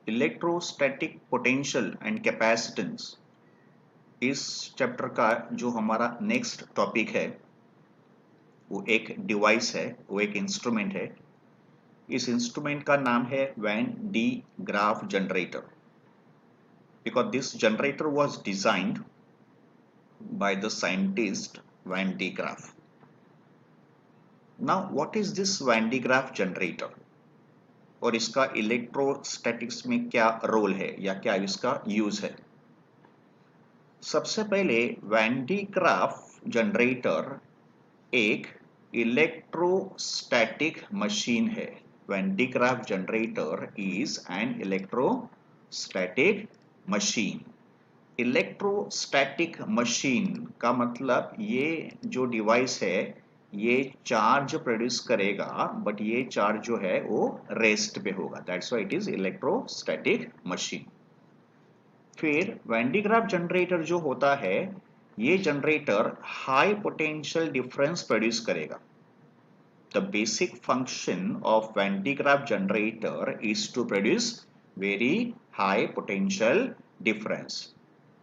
Electrostatic potential and capacitance इस chapter का जो हमारा नेक्स्ट टॉपिक है वो एक डिवाइस है, वो एक इंस्ट्रूमेंट है। इस इंस्ट्रूमेंट का नाम है van de Graaff generator, because this generator was designed by the scientist Van de Graaff. Now what is this Van de Graaff generator और इसका इलेक्ट्रोस्टैटिक्स में क्या रोल है या क्या इसका यूज है। सबसे पहले वैन डी ग्राफ जनरेटर एक इलेक्ट्रोस्टैटिक मशीन है। Van de Graaff generator is an electrostatic machine. Electrostatic machine का मतलब ये जो डिवाइस है ये चार्ज प्रोड्यूस करेगा, बट ये चार्ज जो है वो रेस्ट पे होगा। That's why it is electrostatic machine. फिर वैन डी ग्राफ जनरेटर जो होता है, ये generator high potential difference produce करेगा। The basic function of van de Graaff generator is to produce very high potential difference.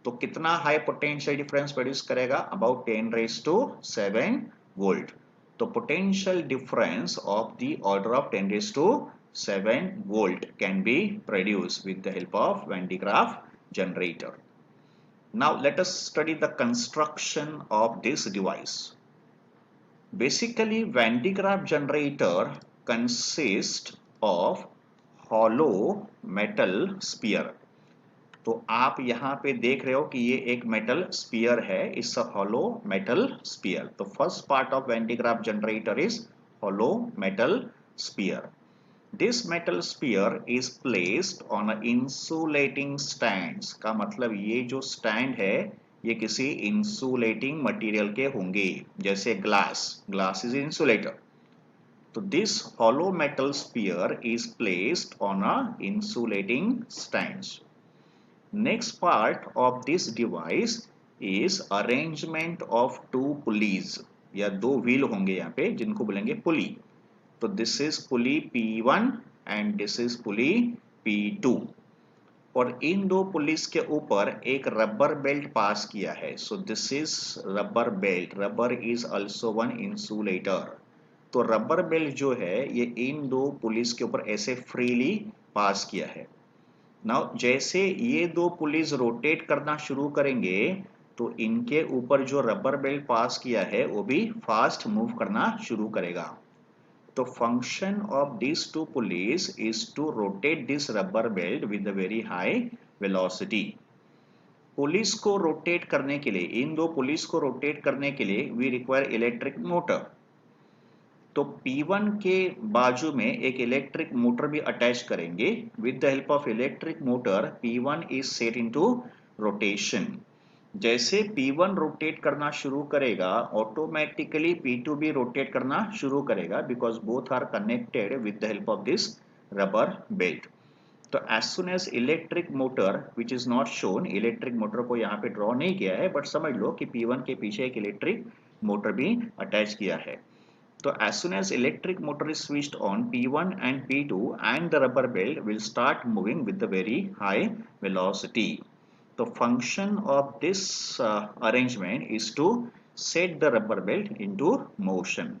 तो कितना हाई पोटेंशियल डिफरेंस प्रोड्यूस करेगा? About 10⁻⁷ volt. तो potential difference of the order of 10⁻⁷ volt can be produced with the help of van de Graaff generator. Now let us study the construction of this device. Basically, Van de Graaff generator consists of hollow metal sphere. तो आप यहाँ पे देख रहे हो कि ये एक मेटल स्पीयर है, इस हॉलो मेटल स्पीयर। तो first part of van de Graaff generator is hollow metal sphere. This metal sphere is placed on an insulating stands। का मतलब ये जो स्टैंड है ये किसी इंसुलेटिंग मटेरियल के होंगे, जैसे ग्लास इज इंसुलेटर। तो this hollow metal sphere is placed on a insulating stands. Next part of this device is arrangement of two pulleys, या दो व्हील होंगे यहाँ पे जिनको बोलेंगे पुली। तो this is pulley P1 and this is pulley P2, और इन दो पुलिस के ऊपर एक रबर बेल्ट पास किया है। सो this is rubber belt. Rubber is also one insulator. तो रबर बेल्ट जो है ये इन दो पुलिस के ऊपर ऐसे फ्रीली पास किया है। नाउ जैसे ये दो पुलिस रोटेट करना शुरू करेंगे तो इनके ऊपर जो रबर बेल्ट पास किया है वो भी फास्ट मूव करना शुरू करेगा। तो function of these two pulleys is to rotate this rubber belt with a very high velocity. Police को रोटेट करने के लिए, इन दो पुलिस को रोटेट करने के लिए we require electric motor. तो P1 के बाजू में एक इलेक्ट्रिक मोटर भी अटैच करेंगे। with the help of electric motor P1 is set into rotation. जैसे P1 रोटेट करना शुरू करेगा ऑटोमेटिकली P2 भी रोटेट करना शुरू करेगा, because both are connected with the help of this rubber belt. तो as soon as electric motor which is not shown, electric motor को यहाँ पे ड्रॉ नहीं किया है, बट समझ लो कि P1 के पीछे एक इलेक्ट्रिक मोटर भी अटैच किया है। तो as soon as electric motor is switched on, P1 and P2 and the rubber belt will start moving with a very high velocity. The function of this arrangement is to set the rubber belt into motion.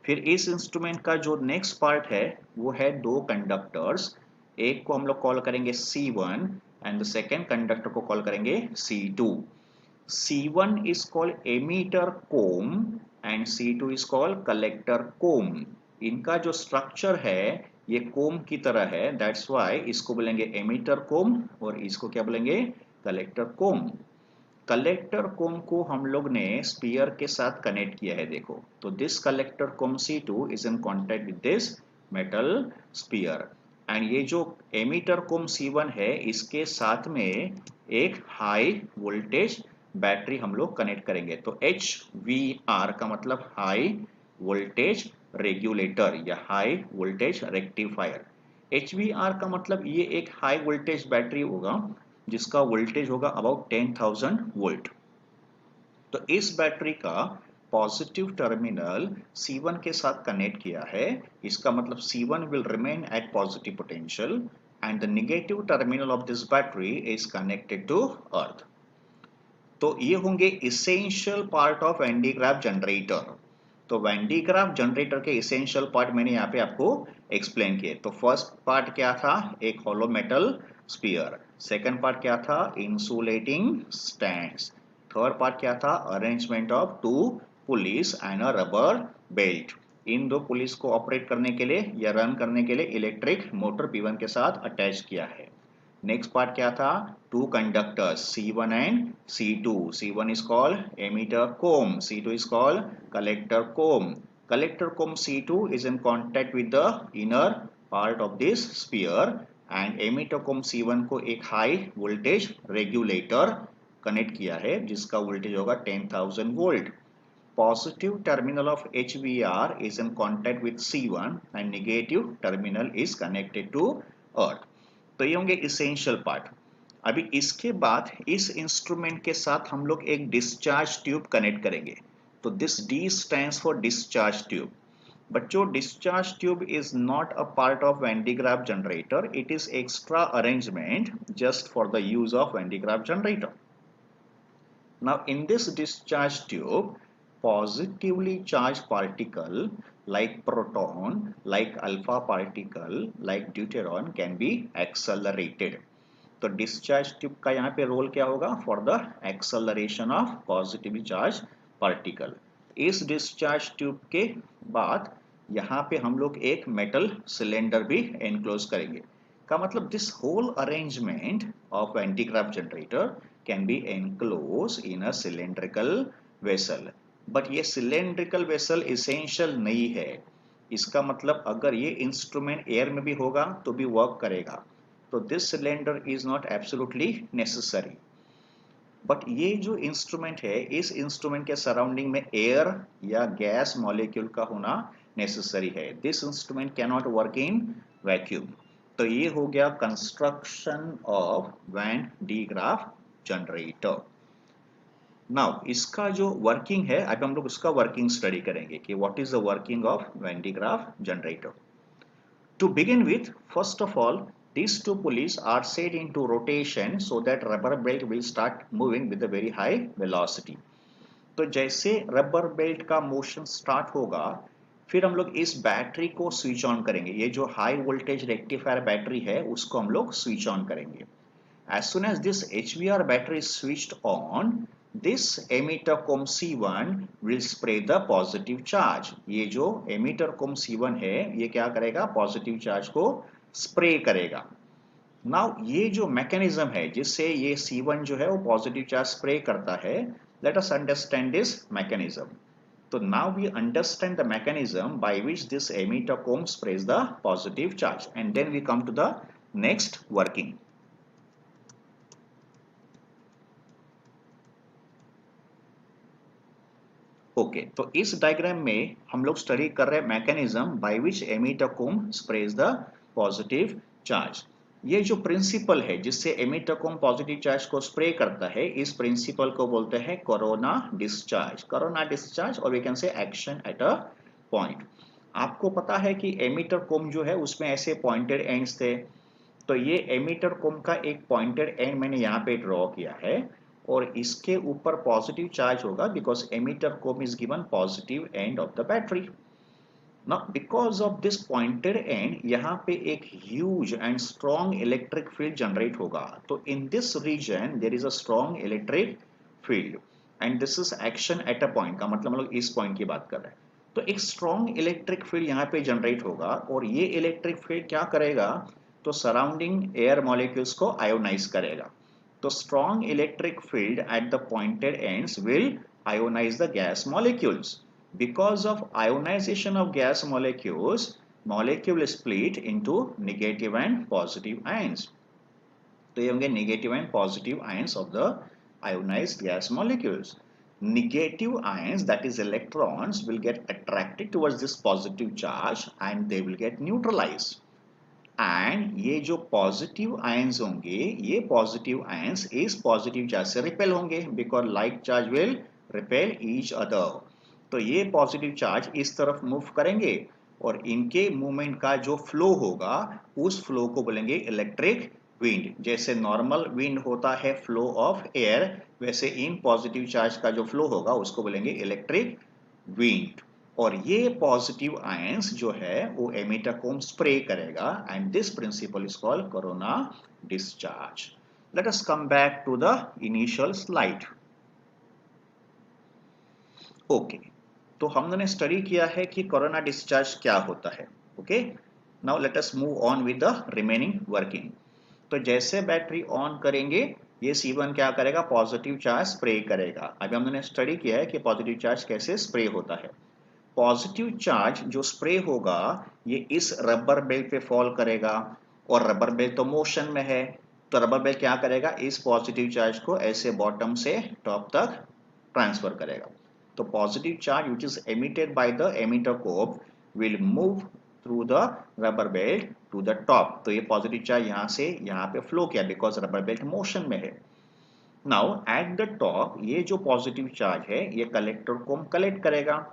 फिर इस instrument का जो next part है वो है दो conductors. एक को हम लोग कॉल करेंगे C1 and the second conductor को कॉल करेंगे C2. C1 is called emitter comb and C2 is called collector comb. इनका जो स्ट्रक्चर है ये कोम की तरह है, दैट्स वाई इसको बोलेंगे एमिटर कोम और इसको क्या बोलेंगे? कलेक्टर कोम। कलेक्टर कोम को हम लोग ने स्पीयर के साथ कनेक्ट किया है, देखो। तो this collector comb C2 is in contact with this metal sphere, and ये जो एमिटर कोम C1 है इसके साथ में एक हाई वोल्टेज बैटरी हम लोग कनेक्ट करेंगे। तो HVR का मतलब हाई वोल्टेज रेगुलेटर या हाई वोल्टेज रेक्टिफायर। HVR का मतलब ये एक हाई वोल्टेज बैटरी होगा जिसका वोल्टेज होगा अबाउट 10,000 वोल्ट। तो इस बैटरी का पॉजिटिव टर्मिनल C1 के साथ कनेक्ट किया है। इसका मतलब C1 will remain at positive potential and the negative terminal of this battery is connected to earth. तो ये होंगे essential part of Van de Graaff generator. तो Van de Graaff generator के essential part मैंने यहाँ पे आपको explain किए. तो first part क्या था? एक hollow metal sphere. Second part क्या था? Insulating stands. Third part क्या था? Arrangement of two pulleys and a rubber belt. इन दो पुलिस को ऑपरेट करने के लिए या रन करने के लिए इलेक्ट्रिक मोटर P1 के साथ अटैच किया है. नेक्स्ट पार्ट क्या था? Two conductors C1 and C2. C1 is called emitter comb, C2 is called collector comb. Collector comb C2 is in contact with the inner part of this sphere and emitter comb C1 को एक high voltage regulator connect किया है जिसका voltage होगा 10,000 volt. Positive terminal of HVR is in contact with C1 and negative terminal is connected to earth. तो ये होंगे essential part. अभी इसके बाद इस इंस्ट्रूमेंट के साथ हम लोग एक डिस्चार्ज ट्यूब कनेक्ट करेंगे. तो this D stands for discharge tube. But जो discharge tube is not a part of Van de Graaff generator, it is extra arrangement just for the use of Van de Graaff generator. Now in this discharge tube, positively charged particle like proton, like alpha particle, like deuteron can be accelerated. तो discharge tube का यहाँ पे role क्या होगा? For the acceleration of positively charged particle. इस discharge tube के बाद यहाँ पे हम लोग एक metal cylinder भी enclose करेंगे. का मतलब this whole arrangement of Van de Graaff generator can be enclosed in a cylindrical vessel. But ये सिलेंड्रिकल वेसल इसेंशियल नहीं है. इसका मतलब अगर ये इंस्ट्रूमेंट एयर में भी होगा तो भी वर्क करेगा. तो this cylinder is not absolutely necessary. But ये जो इंस्ट्रूमेंट है इस इंस्ट्रूमेंट के सराउंडिंग में एयर या गैस मॉलिक्यूल का होना नेसेसरी है. This instrument can not work in vacuum. तो ये हो गया construction of van de Graaff generator. Now इसका जो वर्किंग है अब हम लोग उसका वर्किंग स्टडी करेंगे कि what is the working of van de Graaff generator. To begin with, first of all these two pulleys are set into rotation so that rubber belt will start moving with a very high velocity. तो जैसे rubber belt का motion start होगा फिर हम लोग इस battery को switch on करेंगे. ये जो हाई वोल्टेज रेक्टिफायर बैटरी है उसको हम लोग स्विच ऑन करेंगे. As soon as this HVR battery is switched on, this emitter comb C1 will spray the positive charge. ये जो emitter comb C1 है ये क्या करेगा? पॉजिटिव चार्ज को स्प्रे करेगा. नाउ ये जो मैकेनिज्म है जिससे ये C1 जो है वो पॉजिटिव चार्ज स्प्रे करता है, let us understand this mechanism. तो now we understand the mechanism by which this emitter comb sprays the positive charge and then we come to the next working. Okay तो इस diagram में हम लोग study कर रहे हैं mechanism by which emitter comb sprays the positive charge. ये जो प्रिंसिपल है जिससे एमिटर कोम पॉजिटिव चार्ज को स्प्रे करता है इस प्रिंसिपल को बोलते हैं कोरोना डिस्चार्ज. कोरोना डिस्चार्ज और we can say action at a point. आपको पता है कि एमिटर कोम जो है उसमें ऐसे पॉइंटेड एंड्स थे. तो ये एमिटर कोम का एक पॉइंटेड एंड मैंने यहाँ पे ड्रॉ किया है और इसके ऊपर पॉजिटिव चार्ज होगा because emitter comb is given positive end of the battery. Now because of this pointed end यहाँ पे एक huge and strong electric field generate होगा. तो in this region there is a strong electric field and this is action at a point. का मतलब हम लोग इस पॉइंट की बात कर रहे हैं. तो एक स्ट्रॉन्ग इलेक्ट्रिक फील्ड यहाँ पे जनरेट होगा और ये इलेक्ट्रिक फील्ड क्या करेगा? तो सराउंडिंग एयर मॉलिक्यूल्स को आयोनाइज करेगा. तो strong electric field at the pointed ends will ionize the gas molecules. Because of ionization of gas molecules, molecule split into negative and positive ions. तो ये होंगे negative and positive ions of the ionized gas molecules. Negative ions, that is electrons, will get attracted towards this positive charge and they will get neutralized. And ये जो positive ions होंगे ये positive ions इस positive charge से repel होंगे because like charge will repel each other. तो ये positive charge इस तरफ मूव करेंगे और इनके मूवमेंट का जो फ्लो होगा उस फ्लो को बोलेंगे इलेक्ट्रिक विंड। जैसे नॉर्मल विंड होता है फ्लो ऑफ एयर, वैसे इन पॉजिटिव चार्ज का जो फ्लो होगा उसको बोलेंगे इलेक्ट्रिक विंड। और ये पॉजिटिव आयंस जो है वो एमिटर को स्प्रे करेगा and this principle is called corona discharge. Let us come back to the initial slide. Okay, तो हमने स्टडी किया है कि कोरोना डिस्चार्ज क्या होता है। Okay, now let us move on with the remaining working. तो जैसे बैटरी ऑन करेंगे ये C1 क्या करेगा, पॉजिटिव चार्ज स्प्रे करेगा। अभी हमने स्टडी किया है कि पॉजिटिव चार्ज कैसे स्प्रे होता है। पॉजिटिव चार्ज जो स्प्रे होगा ये इस रबर बेल्ट पे फॉल करेगा और रबर बेल्ट तो मोशन में है, तो रबर बेल्ट क्या करेगा, इस पॉजिटिव चार्ज को ऐसे बॉटम से टॉप तक ट्रांसफर करेगा। तो positive charge which is emitted by the emitter comb will move through the rubber belt to the top. तो ये पॉजिटिव चार्ज यहाँ से यहाँ पे फ्लो किया बिकॉज रबर बेल्ट मोशन में है। नाउ एट द टॉप ये जो पॉजिटिव चार्ज है ये कलेक्टर कोम कलेक्ट करेगा।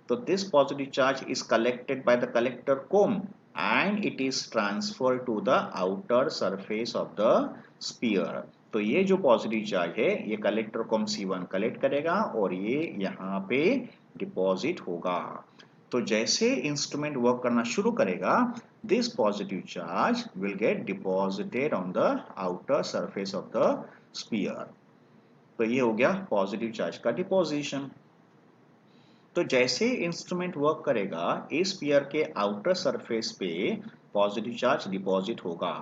तो this positive charge is collected by the collector comb and it is transfer to the outer surface of the sphere. तो ये जो पॉजिटिव चार्ज है ये कलेक्टर कोम C1 कलेक्ट करेगा और ये यहाँ पे डिपॉजिट होगा। तो जैसे इंस्ट्रूमेंट वर्क करना शुरू करेगा this positive charge will get deposited on the outer surface of the sphere. तो ये हो गया पॉजिटिव चार्ज का डिपोजिशन। तो जैसे इंस्ट्रूमेंट वर्क करेगा इस स्फीयर के आउटर सरफेस पे पॉजिटिव चार्ज डिपॉजिट होगा।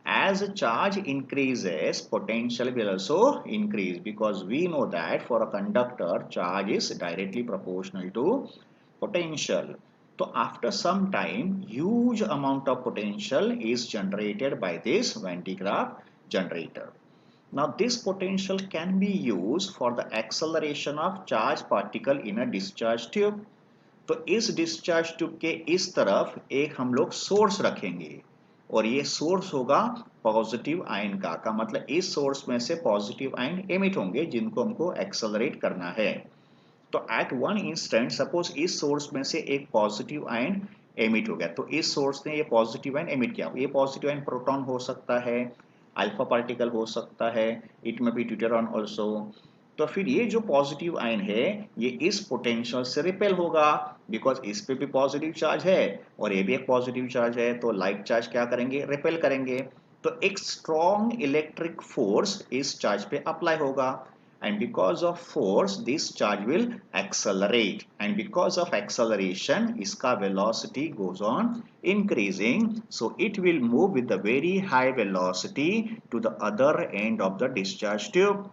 As charge increases, potential will also increase because we know that for a conductor, charge is directly proportional to potential. So after some time, huge amount of potential is generated by this Van de Graaff generator. Now this potential can be used for the acceleration of charged particle in a discharge tube. तो इस discharge tube के इस तरफ एक हम लोग source रखेंगे और ये सोर्स होगा पॉजिटिव आयन का मतलब इस सोर्स में से पॉजिटिव आयन एमिट होंगे जिनको हमको एक्सेलरेट करना है। तो एट वन इंस्टेंट सपोज इस सोर्स में से एक पॉजिटिव आयन एमिट हो गया, तो इस सोर्स ने ये पॉजिटिव आयन एमिट किया। ये पॉजिटिव आयन प्रोटॉन हो सकता है, अल्फा पार्टिकल हो सकता है, इट में बी ड्यूटेरॉन ऑल्सो। तो फिर ये जो पॉजिटिव आयन है ये इस पोटेंशियल से रिपेल होगा बिकॉज इस पे भी पॉजिटिव चार्ज है और ये भी एक पॉजिटिव चार्ज है, तो लाइक चार्ज क्या करेंगे, रिपेल करेंगे। तो एक स्ट्रॉन्ग इलेक्ट्रिक फोर्स इस चार्ज पे अप्लाई होगा and because of force this charge will accelerate and because of acceleration iska velocity goes on increasing, so it will move with a very high velocity to the other end of the discharge tube.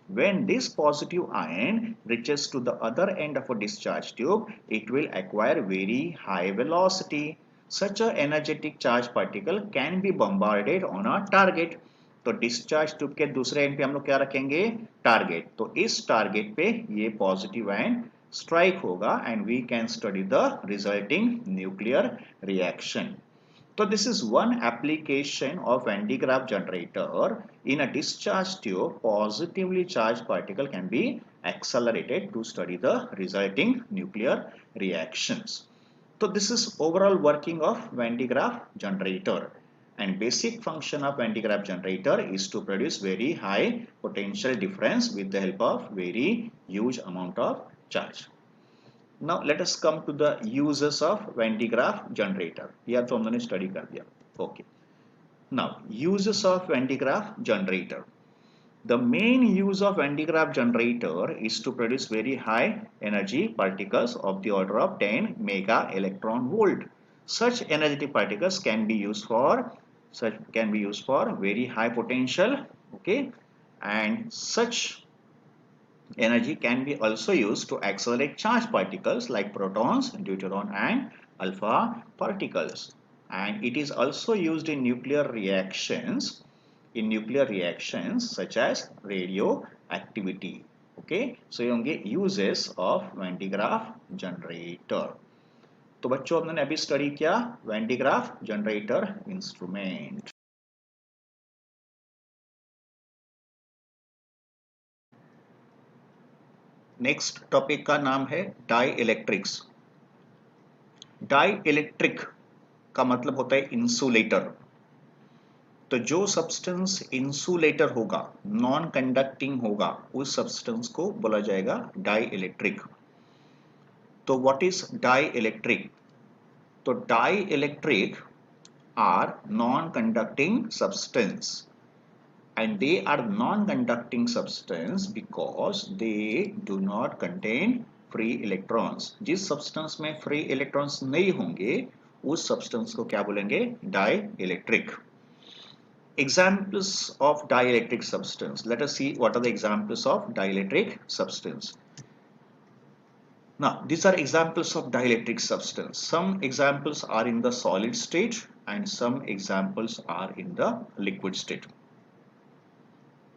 When this positive ion reaches to the other end of a discharge tube it will acquire very high velocity. Such a energetic charged particle can be bombarded on a target. तो discharge tube के दूसरे and पे हम लोग क्या रखेंगे, target. तो इस टारगेट पे ये पॉजिटिव आयन स्ट्राइक होगा and we can study the resulting nuclear reaction. So this is one application of Van de Graaff generator. In a discharge tube, positively charged particle can be accelerated to study the resulting nuclear reactions. So this is overall working of Van de Graaff generator. And basic function of Van de Graaff generator is to produce very high potential difference with the help of very huge amount of charge. Now let us come to the uses of Van de Graaff generator. यह तो हमने study कर दिया। Okay. Now uses of Van de Graaff generator. The main use of Van de Graaff generator is to produce very high energy particles of the order of 10 mega electron volt. Such energetic particles can be used for very high potential, okay, and such energy can be also used to accelerate charged particles like protons, deuteron and alpha particles. And it is also used in nuclear reactions such as radioactivity. Okay, so ये होंगे uses of Van de Graaff generator. तो बच्चों हमने अभी study किया Van de Graaff generator instrument. Next topic का नाम है डाई इलेक्ट्रिक्स। डाई इलेक्ट्रिक का मतलब होता है इंसुलेटर। तो जो सब्सटेंस इंसुलेटर होगा, नॉन कंडक्टिंग होगा, उस सब्सटेंस को बोला जाएगा डाई इलेक्ट्रिक। तो व्हाट इज डाई इलेक्ट्रिक? तो dielectric are non conducting substance, and they are non-conducting substance because they do not contain free electrons। जिस सब्सटेंस में फ्री इलेक्ट्रॉन्स नहीं होंगे उस सब्सटेंस को क्या बोलेंगे? Dielectric. Examples of dielectric substance. Let us see what are the examples of dielectric substance. Now, these are examples of dielectric substance. Some examples are in the solid state and some examples are in the liquid state.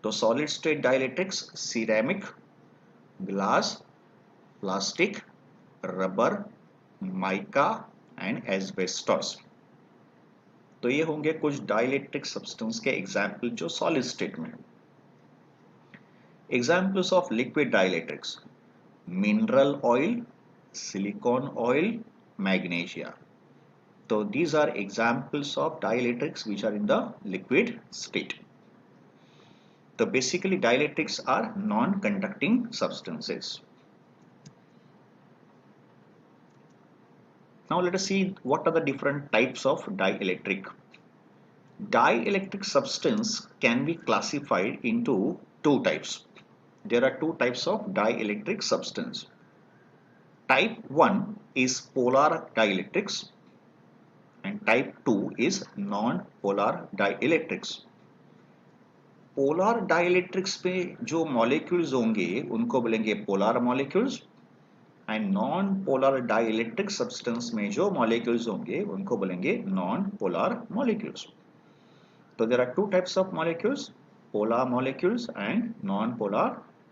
So, solid state dielectrics: ceramic, glass, plastic, rubber, mica and asbestos. तो ये होंगे कुछ dielectric substance के example जो solid state में। Examples of liquid dielectrics: mineral oil, silicon oil, magnesia. तो these are examples of dielectrics which are in the liquid state. So basically dielectrics are non-conducting substances. Now let us see what are the different types of dielectric. Dielectric substance can be classified into two types. There are two types of dielectric substance. Type 1 is polar dielectrics and type 2 is non-polar dielectrics. Polar dielectrics पे जो molecules होंगे उनको बोलेंगे polar molecules, and non polar dielectric substance में जो molecules होंगे उनको बोलेंगे नॉन पोलर मॉलिक्यूल्स। तो there are two types of molecules, polar molecules and non-polar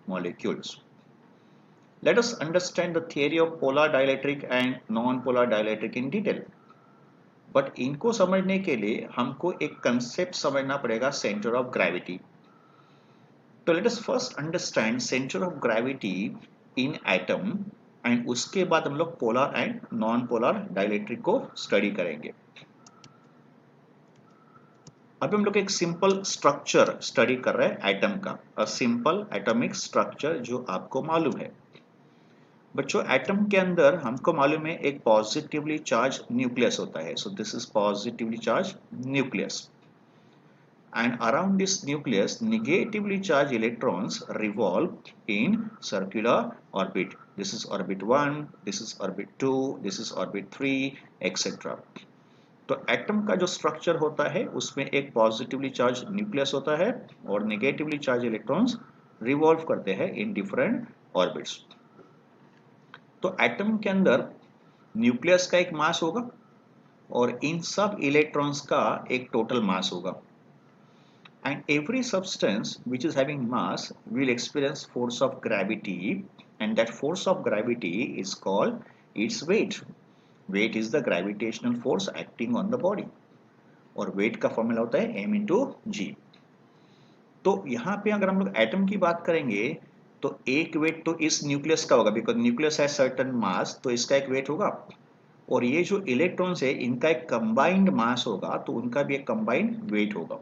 molecules. Let us understand the theory of polar dielectric and non-polar dielectric in detail. But इनको समझने के लिए हमको एक कंसेप्ट समझना पड़ेगा, सेंटर ऑफ ग्रेविटी। तो let us first understand centre of gravity in atom and उसके बाद हम लोग polar and non polar dielectric को स्टडी करेंगे। अभी हम लोग एक सिंपल स्ट्रक्चर स्टडी कर रहे हैं एटम का, अ सिंपल एटॉमिक स्ट्रक्चर जो आपको मालूम है। बच्चों एटम के अंदर हमको मालूम है एक पॉजिटिवली चार्ज न्यूक्लियस होता है। सो this is positively charge nucleus, and around this nucleus negatively charged electrons revolve in circular orbit. This is orbit 1, this is orbit 2, this is orbit 3, etc. तो एटम का जो स्ट्रक्चर होता है उसमें एक positively charge nucleus होता है और नेगेटिवली चार्ज इलेक्ट्रॉन्स रिवॉल्व करते हैं इन डिफरेंट ऑर्बिट्स। तो एटम के अंदर न्यूक्लियस का एक मास होगा और इन सब इलेक्ट्रॉन्स का एक टोटल मास होगा। And every substance which is having mass will experience force of gravity, and that force of gravity is called its weight. Weight is the gravitational force acting on the body, और weight का formula होता है m into g। तो यहाँ पे अगर हम लोग एटम की बात करेंगे तो एक वेट तो इस न्यूक्लियस का होगा, बिकॉज न्यूक्लियस है सर्टेन मास, तो इसका एक वेट होगा, और ये जो इलेक्ट्रॉन्स है इनका एक कंबाइंड मास होगा, तो उनका भी एक कंबाइंड वेट होगा।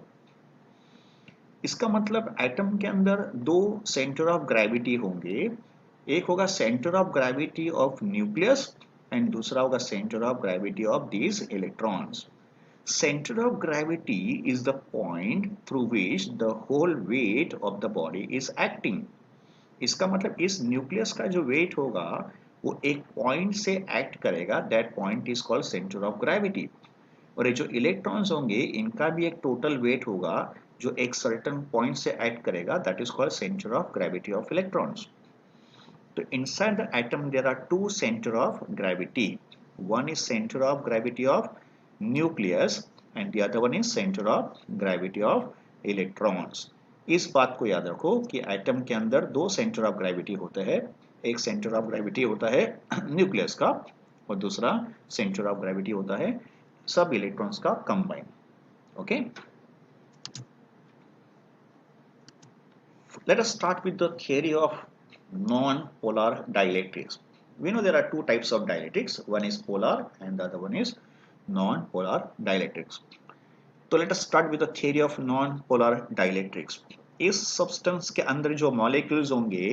इसका मतलब एटम के अंदर दो सेंटर ऑफ ग्रेविटी होंगे, एक होगा centre of gravity of nucleus and दूसरा होगा centre of gravity of these electrons. Centre of gravity is the point through which the whole weight of the body is acting. इसका मतलब इस nucleus का जो वेट होगा वो एक पॉइंट से एक्ट करेगा, that point is called centre of gravity. और ये जो इलेक्ट्रॉन्स होंगे इनका भी एक टोटल वेट होगा जो एक सर्टेन पॉइंट से एक्ट करेगा, that is called centre of gravity of electrons. तो inside the atom there are two centre of gravity, one is centre of gravity of nucleus and the other one is centre of gravity of electrons. इस बात को याद रखो कि atom के अंदर दो सेंटर ऑफ ग्रेविटी होते हैं, एक सेंटर ऑफ ग्रेविटी होता है न्यूक्लियस का और दूसरा सेंटर ऑफ ग्रेविटी होता है सब इलेक्ट्रॉन्स का combine. Okay, let us start with the theory of non-polar dielectrics. We know there are two types of dielectrics. One is polar and the other one is non-polar dielectrics. तो let us start with the theory of non-polar dielectrics. इस substance के अंदर जो molecules होंगे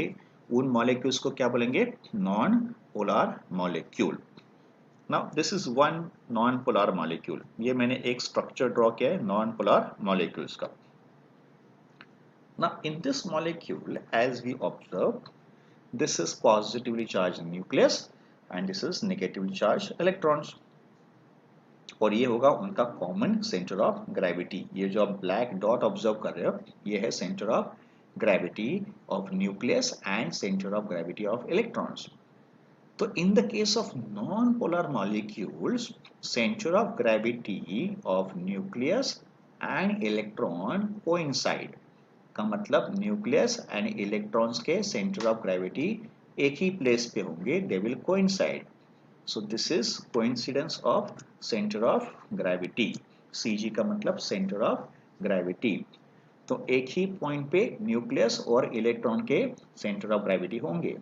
उन molecules को क्या बोलेंगे? Non-polar molecule. Now this is one non-polar molecule. ये मैंने एक स्ट्रक्चर ड्रॉ किया है नॉन-पोलर मॉलिक्यूल्स का. Now in this molecule, as we observe, this is positively charged nucleus and this is negatively charged electrons. और ये होगा उनका कॉमन सेंटर ऑफ ग्रेविटी. ये जो आप ब्लैक डॉट ऑब्जर्व कर रहे हो ये है centre of gravity of nucleus and centre of gravity of electrons. तो in the case of non polar molecules, centre of gravity of nucleus and electron coincide. का मतलब न्यूक्लियस एंड इलेक्ट्रॉन्स के centre of gravity एक ही place पे होंगे. They will coincide. So this is coincidence of center of gravity. CG का मतलब center of gravity. तो एक ही पॉइंट पे न्यूक्लियस और इलेक्ट्रॉन के सेंटर ऑफ ग्रेविटी होंगे.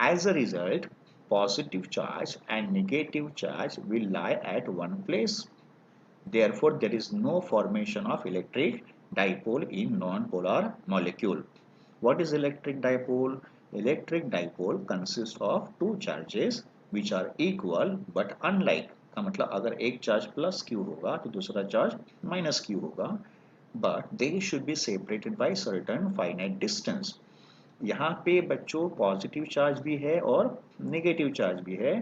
As a result, positive charge and negative charge will lie at one place. Therefore, there is no formation of electric dipole in non-polar molecule. What is electric dipole? Electric dipole consists of two charges which are equal but unlike. का मतलब अगर एक charge plus Q होगा तो दूसरा charge minus Q होगा, but they should be separated by certain finite distance. यहाँ पे बच्चों पॉजिटिव चार्ज भी है और नेगेटिव चार्ज भी है,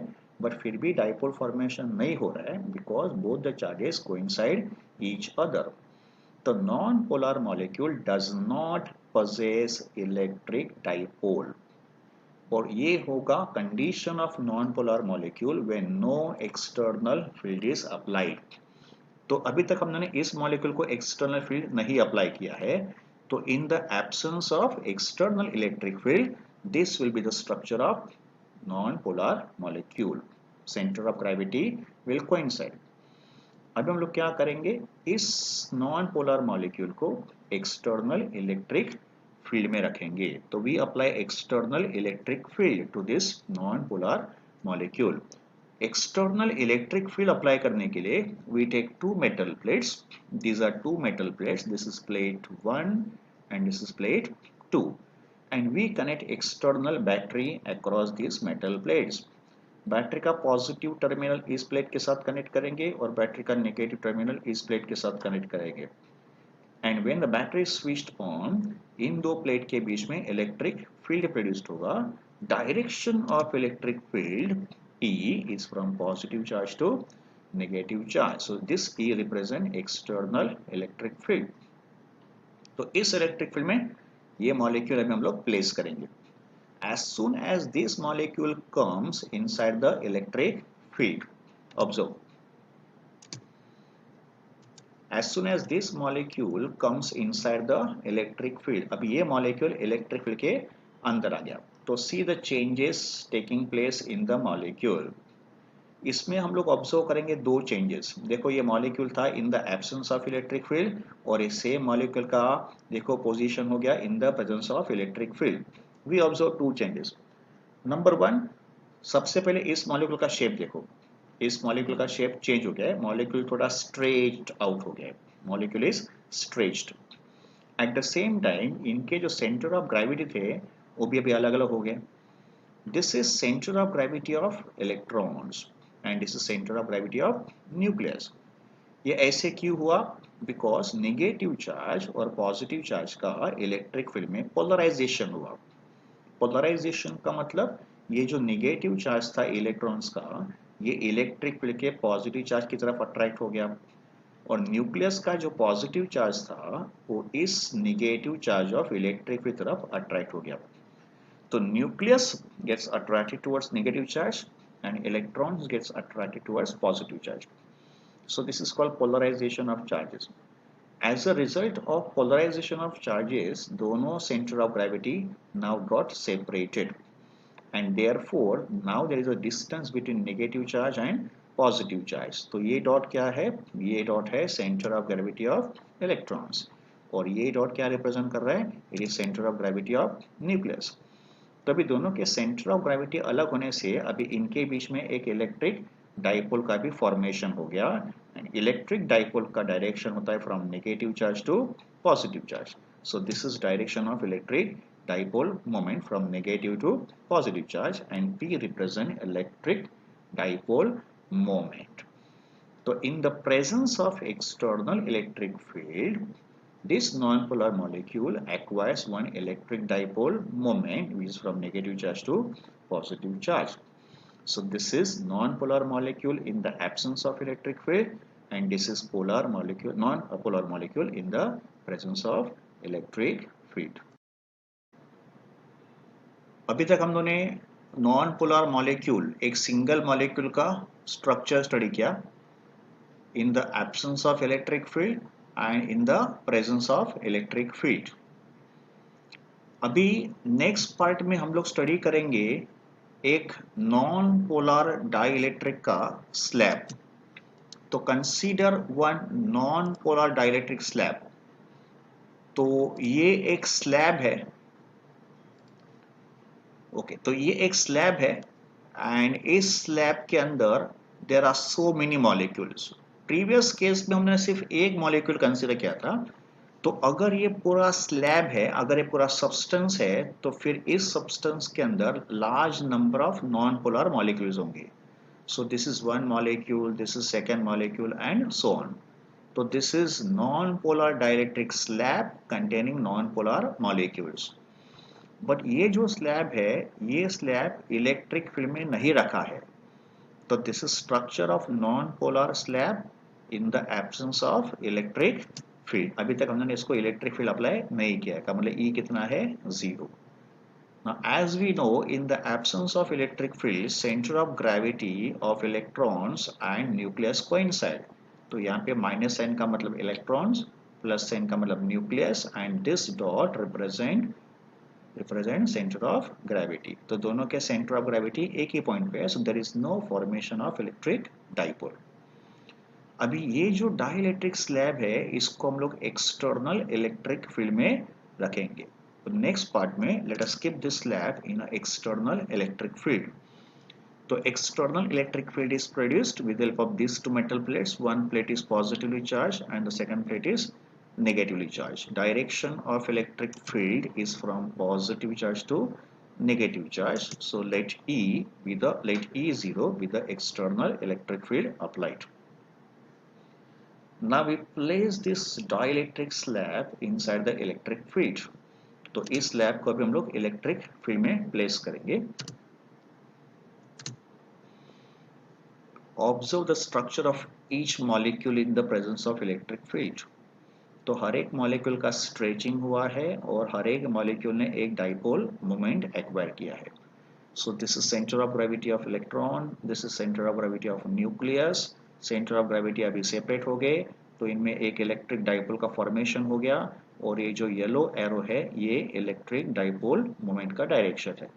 बट फिर भी डाइपोल फॉर्मेशन नहीं हो रहा है because both the charges coincide each other. तो non polar molecule does not possess electric dipole. और ये होगा condition of non polar molecule when no external field is applied. तो अभी तक हमने इस मॉलिक्यूल को एक्सटर्नल फील्ड नहीं अप्लाई किया है. तो in the absence of external electric field this will be the structure of non polar molecule. Centre of gravity will coincide. अभी हम लोग क्या करेंगे, इस नॉन पोलर मॉलिक्यूल को एक्सटर्नल इलेक्ट्रिक फील्ड में रखेंगे. तो we apply external electric field to this non polar molecule. External electric field apply करने के लिए we take two metal plates. These are two metal plates. This is plate 1 and this is plate 2 and we connect external battery across this metal plates. Battery का positive terminal इस plate के साथ connect करेंगे और battery का negative terminal इस plate के साथ कनेक्ट करेंगे. And when the battery is switched on, इन दो प्लेट के बीच में इलेक्ट्रिक फील्ड प्रोड्यूस्ड होगा. Direction of electric field E is from positive charge to negative charge. So this E represent external electric field. तो इस electric field में ये मॉलिक्यूल अभी हम लोग प्लेस करेंगे. As soon as this molecule comes inside the electric field, observe. As soon as this molecule comes inside the electric field, अब ये मॉलिक्यूल इलेक्ट्रिक फील्ड के अंदर आ गया. तो see the changes taking place in the molecule. इसमें हम लोग observe करेंगे दो चेंजेस. देखो ये मॉलिक्यूल था in the absence of electric field और इस सेम मॉलिक्यूल का देखो पोजीशन हो गया in the presence of electric field. We observe two changes. Number 1, सबसे पहले इस मॉलिक्यूल का शेप देखो. इस मॉलिक्यूल का शेप चेंज हो गया है. मॉलिक्यूल थोड़ा स्ट्रेच्ड आउट हो गया है. Molecule is stretched. At the same time इनके जो सेंटर ऑफ ग्रेविटी थे वो भी अभी अलग अलग हो गए. This is centre of gravity of electrons and this is centre of gravity of nucleus. ये ऐसे क्यों हुआ? बिकॉज नेगेटिव चार्ज और पॉजिटिव चार्ज का इलेक्ट्रिक फील्ड में पोलराइजेशन हुआ. पोलराइजेशन का मतलब ये जो नेगेटिव चार्ज था इलेक्ट्रॉन्स का, ये इलेक्ट्रिक फील्ड के पॉजिटिव चार्ज की तरफ अट्रैक्ट हो गया और न्यूक्लियस का जो पॉजिटिव चार्ज था वो इस नेगेटिव चार्ज ऑफ इलेक्ट्रिक की तरफ अट्रैक्ट हो गया. तो nucleus gets attracted towards negative charge and electrons gets attracted towards positive charge. So this is called polarization of charges. As a result of polarization of charges, दोनों center of gravity now got separated and therefore now there is a distance between negative charge and positive charge. तो ये dot क्या है? ये dot है center of gravity of electrons और ये dot क्या रिप्रेजेंट कर रहा है? It is center of gravity of nucleus. तो अभी दोनों के सेंटर ऑफ ग्रेविटी अलग होने से अभी इनके बीच में एक इलेक्ट्रिक डाइपोल का भी फॉर्मेशन हो गया। इलेक्ट्रिक डाइपोल का डायरेक्शन होता है from negative charge to positive charge. So this is direction of electric dipole moment from negative to positive charge and P represent electric dipole moment. So in the presence of external electric field, this non-polar molecule acquires one electric dipole moment which is from negative charge to positive charge. So this is non-polar molecule in the absence of electric field and this is polar molecule, non-polar molecule in the presence of electric field. अभी तक हम लोगों ने non polar molecule एक single molecule का structure study किया इन the absence of electric field and in the presence of electric field. अभी next part में हम लोग स्टडी करेंगे एक नॉन पोलर डाइलेक्ट्रिक का स्लैब। तो consider one non polar dielectric slab. तो ये एक स्लैब है। ओके, तो ये एक स्लैब है एंड इस स्लैब के अंदर there are so many molecules. Previous case में हमने सिर्फ एक मॉलिक्यूल कंसीडर किया था। तो अगर ये पूरा स्लैब है, अगर ये पूरा सब्सटेंस है, तो फिर इस सब्सटेंस के अंदर large number of non polar molecules होंगे। So this is one molecule, this is second molecule and so on. तो this is non polar dielectric slab containing non polar molecules. But ये जो स्लैब है, ये slab electric field में नहीं रखा है। तो this is structure of non polar slab in the absence of electric field. अभी तक हमने इसको इलेक्ट्रिक फील्ड अप्लाई नहीं किया है, मतलब ई कितना है, 0। Now as we know, in the absence of electric field, center of gravity of electrons and nucleus coincide. तो यहाँ पे माइनस साइन का मतलब इलेक्ट्रॉन्स, प्लस साइन का मतलब nucleus and this dot represent centre of gravity. तो दोनों के सेंटर ऑफ ग्रेविटी एक ही पॉइंट पे है, so there is no formation of electric dipole. अभी ये जो डाइलेक्ट्रिक स्लैब है, इसको हम लोग एक्सटर्नल इलेक्ट्रिक फील्ड में रखेंगे। तो नेक्स्ट पार्ट में let us keep this slab in a external electric field. तो external electric field is produced with the help of these two metal plates. One plate is positively charged and the second plate is negatively charged. Direction of electric field is from positive charge to negative charge. So let E0 be the external electric field applied. Now we place this dielectric slab inside the electric field. तो इस slab को अभी हम लोग electric field में place करेंगे। Observe the structure of each molecule in the presence of electric field. तो हर एक मॉलिक्यूल का स्ट्रेचिंग हुआ है और हर एक मॉलिक्यूल ने एक डाइपोल मोमेंट एक्वायर किया है। सो this is centre of gravity of electron, this is centre of gravity of nucleus. Centre of gravity अभी सेपरेट हो गए, तो इनमें एक इलेक्ट्रिक डाइपोल का फॉर्मेशन हो गया और ये जो येलो एरो है, ये इलेक्ट्रिक डाइपोल मोमेंट का डायरेक्शन है।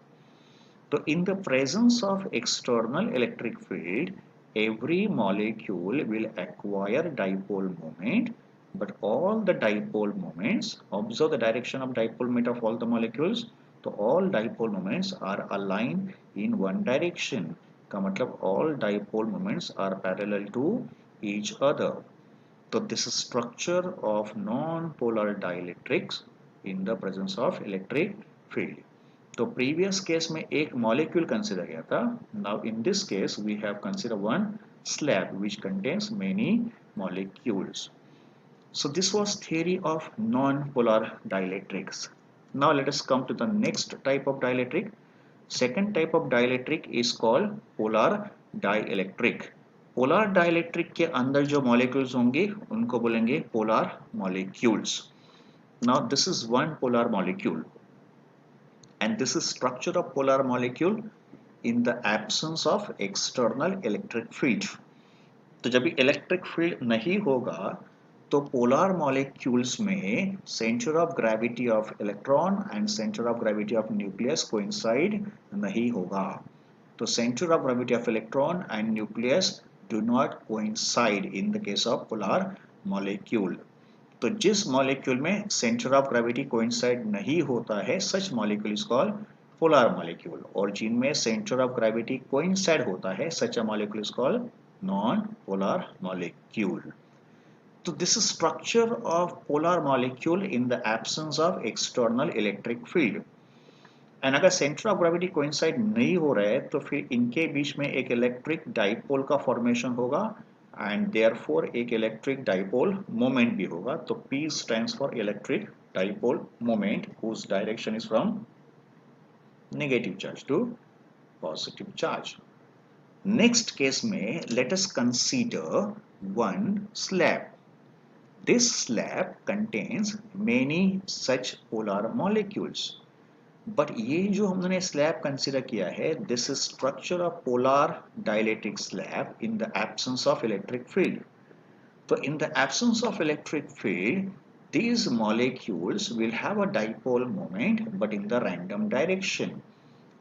तो in the presence of external electric field, every molecule will acquire dipole moment, but all the dipole moments, observe the direction of dipole moment of all the molecules, so all dipole moments are aligned in one direction का मतलब all dipole moments are parallel to each other. So this is structure of non-polar dielectrics in the presence of electric field. तो previous case में एक molecule consider किया था। Now in this case we have consider one slab which contains many molecules. So this was theory of non polar dielectrics. Now let us come to the next type of dielectric. Second type of dielectric is called polar dielectric. Polar dielectric के अंदर जो molecules होंगे उनको बोलेंगे polar molecules. Now this is one polar molecule and this is structure of polar molecule in the absence of external electric field. तो जब भी electric field नहीं होगा तो पोलर मॉलिक्यूल्स में centre of gravity of electron and centre of gravity of nucleus coincide नहीं होगा। तो centre of gravity of electron and nucleus do not coincide in the case of polar molecule. तो जिस molecule में centre of gravity coincide नहीं होता है, such molecule is called polar molecule, और जिनमें सेंटर ऑफ ग्रेविटी कोइंसाइड होता है, such a molecule is called non polar molecule. तो this is structure of polar molecule in the absence of external electric field. And अगर centre of gravity coincide नहीं हो रहा है तो फिर इनके बीच में एक इलेक्ट्रिक डाइपोल का फॉर्मेशन होगा एंड देयरफॉर एक इलेक्ट्रिक डाइपोल मोमेंट भी होगा. तो P stands for electric dipole moment whose direction is from negative charge to positive charge. Next case में let us consider one slab. This slab contains many such polar molecules. But ये जो हमने slab consider किया है, this is structure of polar dielectric slab in the absence of electric field. तो in the absence of electric field these molecules will have a dipole moment but in the random direction.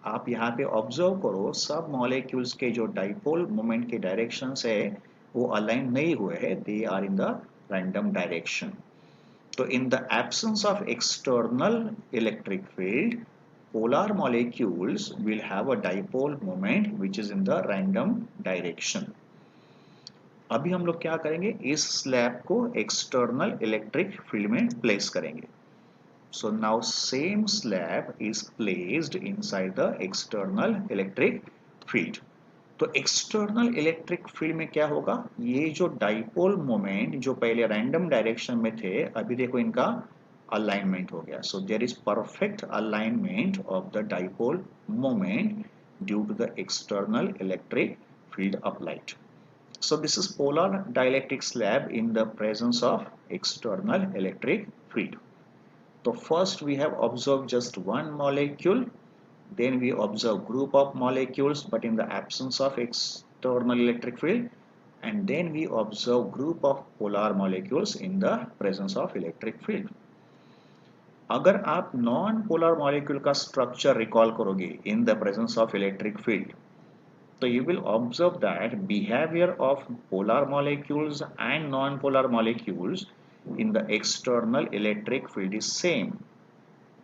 आप यहाँ पे observe करो, सब molecules के जो dipole moment के direction है वो अलाइन नहीं हुए हैं, they are in the random direction. तो in the absence of external electric field, polar molecules will have a dipole moment which is in the random direction. अभी हम लोग क्या करेंगे, इस स्लैब को एक्सटर्नल इलेक्ट्रिक फील्ड में प्लेस करेंगे. So now same slab is placed inside the external electric field. तो एक्सटर्नल इलेक्ट्रिक फील्ड में क्या होगा, ये जो डाइपोल मोमेंट जो पहले रैंडम डायरेक्शन में थे, अभी देखो इनका अलाइनमेंट हो गया. So there is perfect alignment of the dipole moment due to the external electric field applied. So this is polar dielectric slab in the presence of external electric field. तो first we have observe just one molecule. Then we observe group of molecules but in the absence of external electric field, and then we observe group of polar molecules in the presence of electric field. अगर आप non polar molecule का structure recall करोगे in the presence of electric field, तो you will observe that behavior of polar molecules and non-polar molecules in the external electric field is same.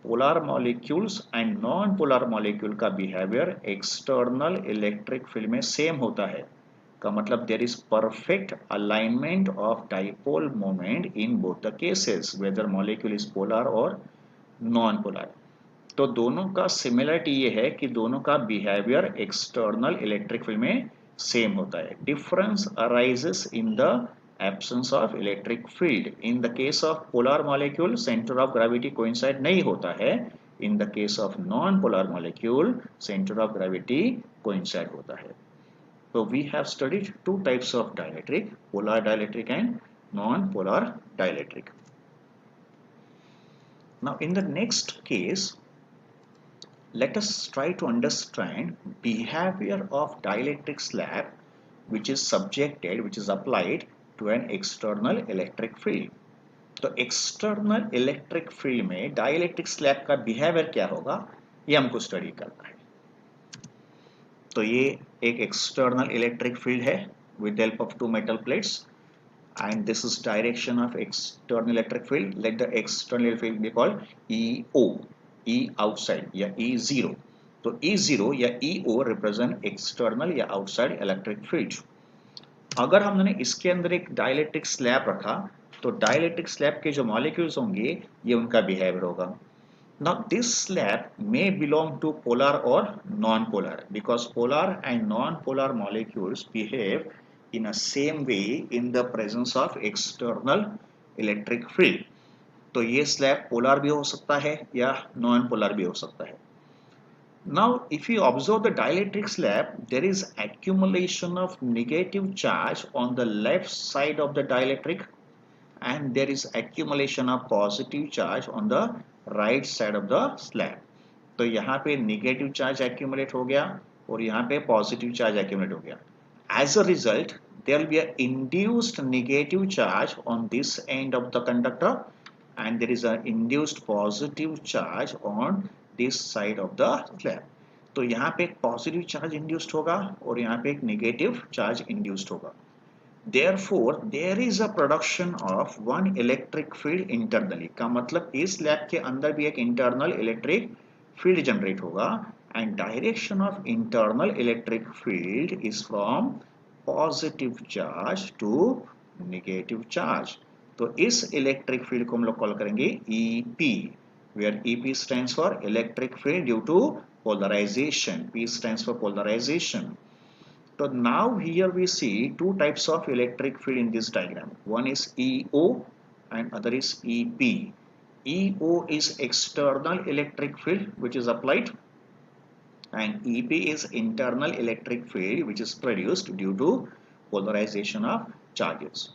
Polar molecules and non polar molecule का behaviour external electric field में same होता है. का मतलब there is perfect alignment of dipole moment in both the cases whether molecule is polar और non polar. तो दोनों का सिमिलरिटी ये है कि दोनों का बिहेवियर एक्सटर्नल इलेक्ट्रिक फील्ड में सेम होता है. Difference arises in the absence of electric field. In the case of polar molecule, center of gravity coincide नहीं होता है. In the case of non-polar molecule, center of gravity coincide होता है. So we have studied two types of dielectric, polar dielectric and non-polar dielectric. Now in the next case, let us try to understand behavior of dielectric slab which is subjected, which is applied to an external electric field. तो external electric field में dielectric slab का behavior क्या होगा, ये हमको study करना है. तो ये एक external electric field है with the help of two metal plates, and this is direction of external electric field. Let the external electric field be called EO, E outside या E0. तो E0 या EO represent external या outside electric field. अगर हमने इसके अंदर एक dielectric slab रखा तो डाइलेक्ट्रिक स्लैब के जो मॉलिक्यूल्स होंगे ये उनका बिहेवियर होगा. Now this slab may belong to polar और non polar because polar and non polar molecules behave in a same way in the presence of external electric field. तो ये slab polar भी हो सकता है या नॉन पोलर भी हो सकता है. Now, if you observe the dielectric slab, there is accumulation of negative charge on the left side of the dielectric, and there is accumulation of positive charge on the right side of the slab. तो यहाँ पे negative charge accumulate हो गया और यहाँ पे positive charge accumulate हो गया. As a result, there will be an induced negative charge on this end of the conductor, and there is an induced positive charge on this side of the slab. तो यहाँ पे एक positive charge induced होगा और यहाँ पे एक negative charge induced होगा. Therefore there is a production of one electric field internally. का मतलब इस स्लैब के अंदर भी एक इंटरनल इलेक्ट्रिक फील्ड जनरेट होगा and direction of internal electric field is from positive charge to negative charge. तो इस इलेक्ट्रिक फील्ड को हम लोग कॉल करेंगे EP, where EP stands for electric field due to polarization. P stands for polarization. So now here we see two types of electric field in this diagram. One is EO and other is EP. EO is external electric field which is applied, and EP is internal electric field which is produced due to polarization of charges.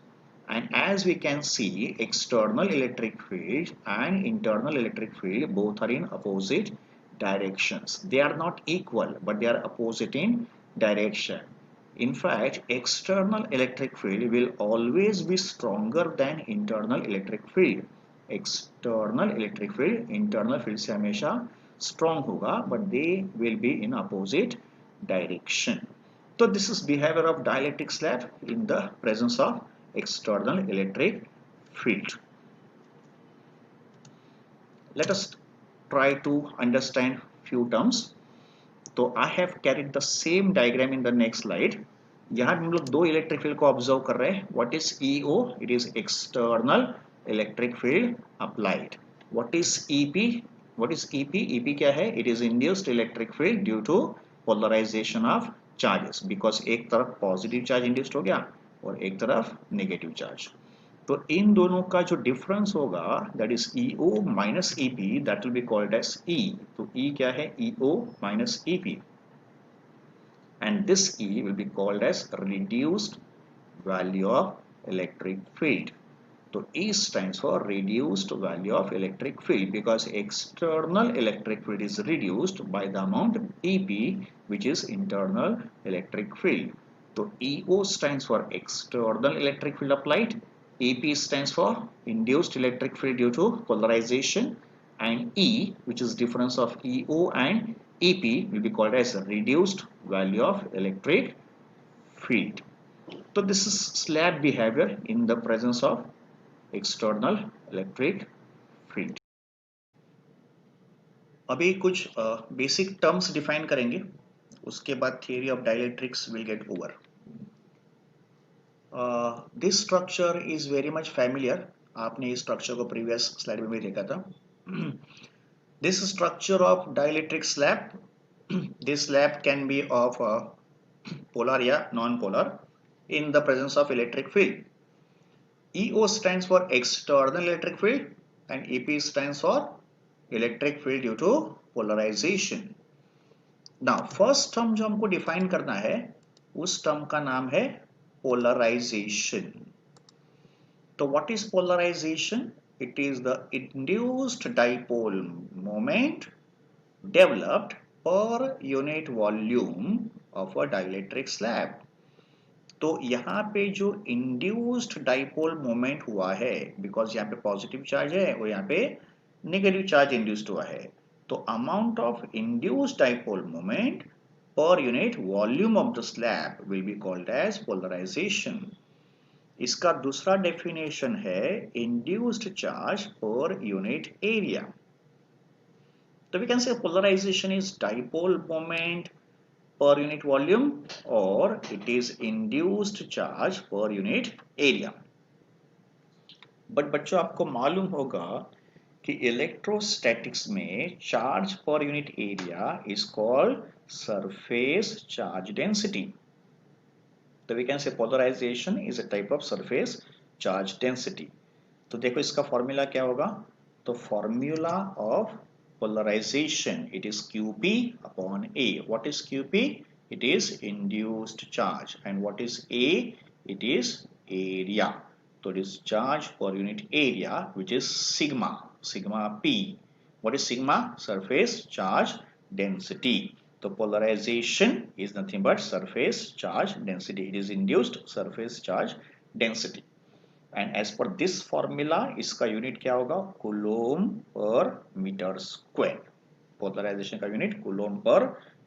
And as we can see, external electric field and internal electric field both are in opposite directions. They are not equal, but they are opposite in direction. In fact, external electric field will always be stronger than internal electric field. External electric field internal field से हमेशा strong होगा, but they will be in opposite direction. So this is behavior of dielectric slab in the presence of external electric field. Let us try to understand few terms. तो I have carried the same diagram in the next slide. यहाँ हम लोग दो electric field को observe कर रहे हैं. What is EO? It is external electric field applied. What is EP? What is EP? EP क्या है? It is induced electric field due to polarization of charges. Because एक तरफ पॉजिटिव चार्ज इंड्यूस्ड हो गया और एक तरफ नेगेटिव चार्ज. तो इन दोनों का जो डिफरेंस होगा that is EO minus EP, that will be called as E. तो E क्या है? EO minus EP. And this E will be called as reduced value of electric field. So E stands for reduced value of electric field because external electric field is reduced by the amount EP, which is internal electric field. So EO stands for external electric field applied, EP stands for induced electric field due to polarization, and E, which is difference of EO and EP, will be called as reduced value of electric field. So this is slab behavior in the presence of external electric field. अभी कुछ basic terms define करेंगे, उसके बाद theory of dielectrics will get over. This structure is very much familiar. आपने इस structure को previous slide में भी देखा था. This structure of dielectric slab, this slab can be of polar or non-polar in the presence of electric field. EO stands for external electric field and EP stands for electric field due to polarization. Now first term जो हमको define करना है उस term का नाम है polarization. तो what is polarization? It is the induced dipole moment developed per unit volume of a dielectric slab. तो यहाँ पे जो induced dipole moment हुआ है, because यहाँ पे positive charge है और यहाँ पे negative charge induced हुआ है, तो amount of induced dipole moment per unit volume of the slab will be called as polarization. इसका दूसरा डेफिनेशन है induced charge per unit area. तो we can say polarisation is dipole moment per unit volume और it is induced charge per unit area. But बच्चों आपको मालूम होगा कि इलेक्ट्रोस्टैटिक्स में charge per unit area is called surface charge density. तो we can say polarization is a type of surface charge density. तो देखो इसका फॉर्मूला क्या होगा. तो formula of polarization, it is QP upon A. What is QP? It is induced charge. And what is A? It is area. So it is charge per unit area, which is sigma, sigma P. What is sigma? Surface charge density. So polarization is nothing but surface charge density. It is induced surface charge density. And as per this formula, इसका unit क्या होगा? Coulomb per metre square. Polarisation का unit coulomb per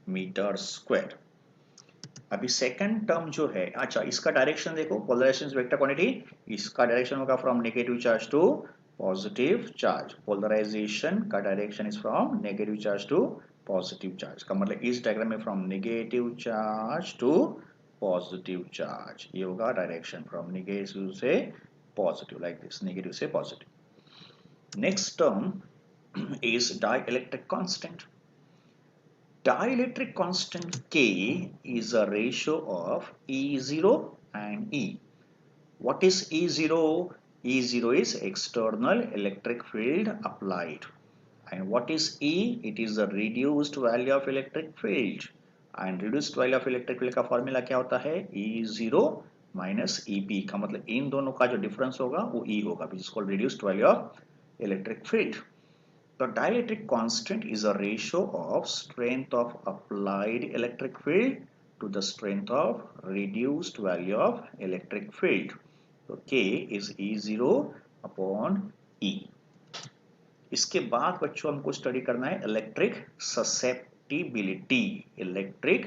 metre square. अभी second term जो है, अच्छा इसका direction देखो, पोलराइजेशन वेक्टर क्वांटिटी, इसका डायरेक्शन होगा from negative charge to positive charge. Polarisation का direction is from negative charge to positive charge का मतलब इस डायग्राम में from negative charge to positive charge, ये होगा डायरेक्शन फ्रॉम नेगेटिव से पॉजिटिव, लाइक दिस, नेगेटिव से positive. Next term is dielectric constant. Dielectric constant K is a ratio of E0 and E. What is E0? E0 is external electric field applied. And what is E? It is the reduced value of electric field. And reduced value of electric field का formula क्या होता है? E0 minus EP का मतलब इन दोनों का जो difference होगा वो E होगा, which is called reduced value of electric field. The dielectric constant is a ratio of strength of applied electric field to the strength of reduced value of electric field. So K is E0 upon E. इसके बाद बच्चों हमको study करना है electric susceptibility. Electric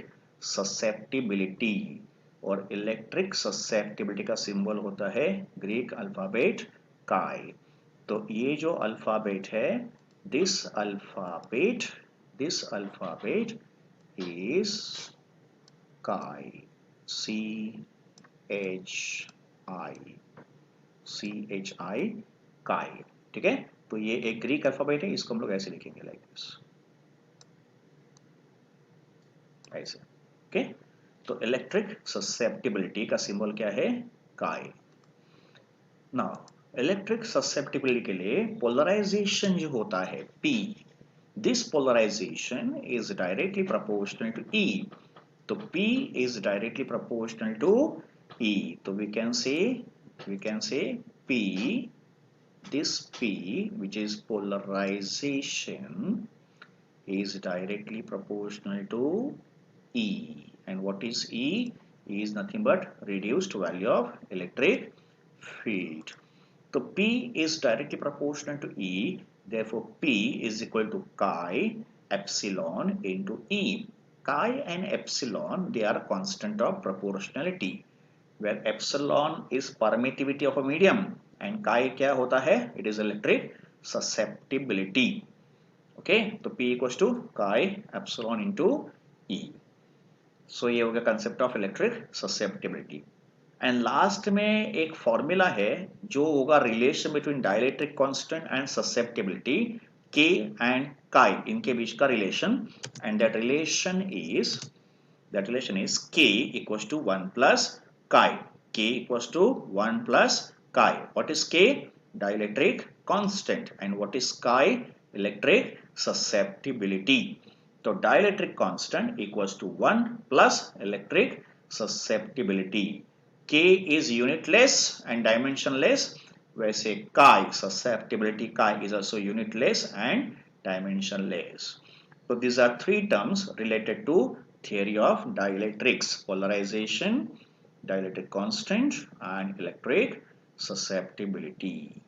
susceptibility, और electric susceptibility का symbol होता है ग्रीक अल्फाबेट काई। तो ये जो अल्फाबेट है, this alphabet is chi, chi chi, ठीक है। तो ये एक ग्रीक अल्फाबेट है, इसको हम लोग ऐसे लिखेंगे लाइक दिस, ऐसे, ओके। तो इलेक्ट्रिक ससेप्टिबिलिटी का सिंबल क्या है? chi। नाउ इलेक्ट्रिक ससेप्टिबिलिटी के लिए पोलराइजेशन जो होता है P, this polarization is directly proportional to E. तो P is directly proportional to E. तो we can say P, this P which is polarization is directly proportional to E. And what is E? E is nothing but reduced value of electric field. So P is directly proportional to E, therefore P is equal to chi epsilon into E. Chi and epsilon, they are constant of proportionality, where epsilon is permittivity of a medium and chi क्या होता है? It is electric susceptibility. Okay, तो P equals to chi epsilon into E. So ये हो गया concept of electric susceptibility. And last में एक formula है जो होगा relation between dielectric constant and susceptibility, K and chi, इनके बीच का relation, and that relation is K equals to 1 plus chi. K equals to 1 plus chi. What is K? Dielectric constant. And what is chi? Electric susceptibility. तो dielectric constant equals to 1 plus electric susceptibility. K is unitless and dimensionless, वैसे chi susceptibility chi is also unitless and dimensionless. So these are three terms related to theory of dielectrics: polarization, dielectric constant, and electric susceptibility.